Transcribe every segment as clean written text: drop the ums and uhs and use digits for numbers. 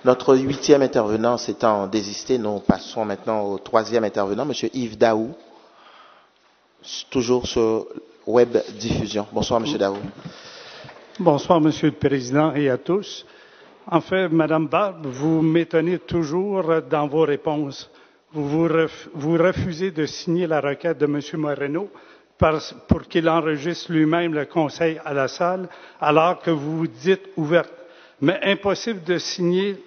Notre 8e intervenant s'étant désisté, nous passons maintenant au 3e intervenant, M. Yves Daou, toujours sur Web Diffusion. Bonsoir, M. Daou. Bonsoir, Monsieur le Président, et à tous. En fait, Madame Barbe, vous m'étonnez toujours dans vos réponses. Vous refusez de signer la requête de M. Moreno pour qu'il enregistre lui-même le conseil à la salle, alors que vous vous dites ouverte. Mais impossible de signer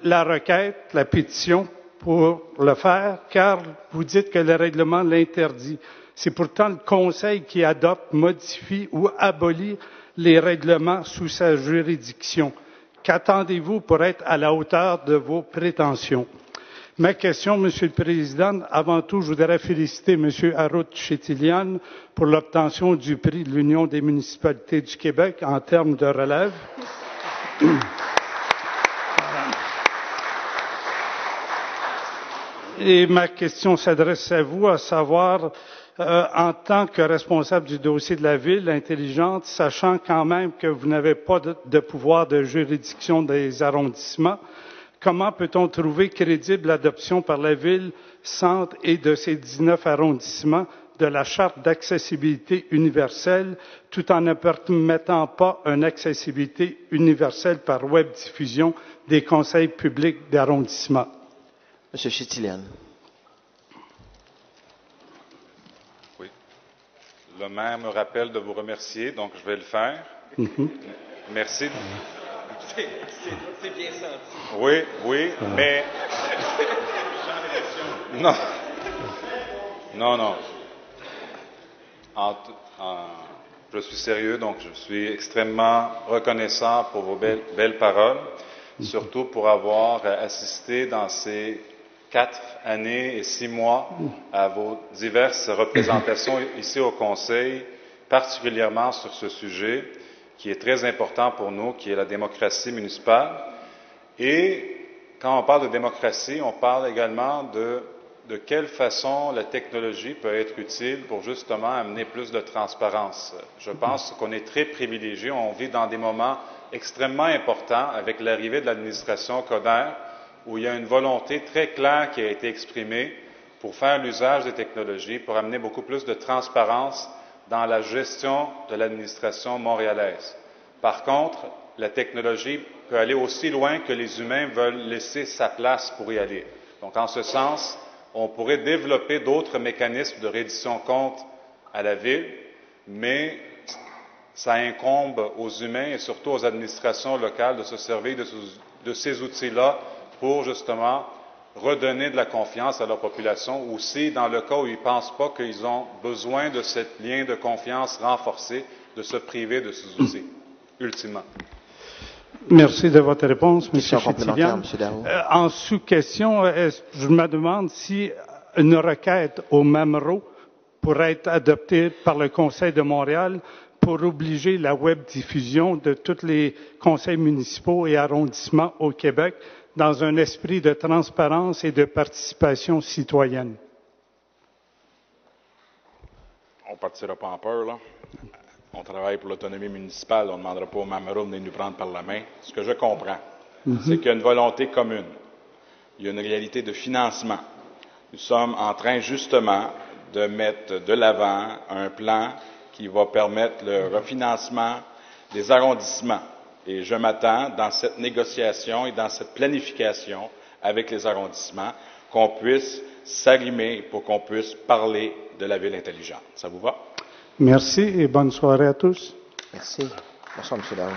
la requête, la pétition, pour le faire, car vous dites que le règlement l'interdit. C'est pourtant le Conseil qui adopte, modifie ou abolit les règlements sous sa juridiction. Qu'attendez-vous pour être à la hauteur de vos prétentions? Ma question, Monsieur le Président, avant tout, je voudrais féliciter Monsieur Harut Chetilian pour l'obtention du prix de l'Union des municipalités du Québec en termes de relève. Et ma question s'adresse à vous, à savoir, en tant que responsable du dossier de la ville intelligente, sachant quand même que vous n'avez pas de pouvoir de juridiction des arrondissements, comment peut-on trouver crédible l'adoption par la ville centre et de ses 19 arrondissements de la charte d'accessibilité universelle, tout en ne permettant pas une accessibilité universelle par web diffusion des conseils publics d'arrondissement? Monsieur Chetilian. Oui. Le maire me rappelle de vous remercier, donc je vais le faire. Merci. C'est bien senti. Oui, oui, mais... Non. Non. Je suis sérieux, donc je suis extrêmement reconnaissant pour vos belles paroles, surtout pour avoir assisté dans ces 4 années et 6 mois à vos diverses représentations ici au Conseil, particulièrement sur ce sujet qui est très important pour nous, qui est la démocratie municipale. Et quand on parle de démocratie, on parle également de quelle façon la technologie peut être utile pour justement amener plus de transparence. Je pense qu'on est très privilégié, on vit dans des moments extrêmement importants avec l'arrivée de l'administration Coder, où il y a une volonté très claire qui a été exprimée pour faire l'usage des technologies, pour amener beaucoup plus de transparence dans la gestion de l'administration montréalaise. Par contre, la technologie peut aller aussi loin que les humains veulent laisser sa place pour y aller. Donc, en ce sens, on pourrait développer d'autres mécanismes de reddition de comptes à la ville, mais ça incombe aux humains et surtout aux administrations locales de se servir de ces outils-là pour justement redonner de la confiance à leur population, ou si dans le cas où ils ne pensent pas qu'ils ont besoin de ce lien de confiance renforcé, de se priver de ces outils, ultimement. Merci de votre réponse, M. Chetilian. En sous-question, je me demande si une requête au MEMRO pourrait être adoptée par le Conseil de Montréal pour obliger la web diffusion de tous les conseils municipaux et arrondissements au Québec dans un esprit de transparence et de participation citoyenne. On ne partira pas en peur, là. On travaille pour l'autonomie municipale, on ne demandera pas au MEMRO de venir nous prendre par la main. Ce que je comprends, c'est qu'il y a une volonté commune. Il y a une réalité de financement. Nous sommes en train, justement, de mettre de l'avant un plan qui va permettre le refinancement des arrondissements. Et je m'attends, dans cette négociation et dans cette planification avec les arrondissements, qu'on puisse s'arrimer pour qu'on puisse parler de la ville intelligente. Ça vous va? Merci et bonne soirée à tous. Merci. Bonsoir, M. Daou.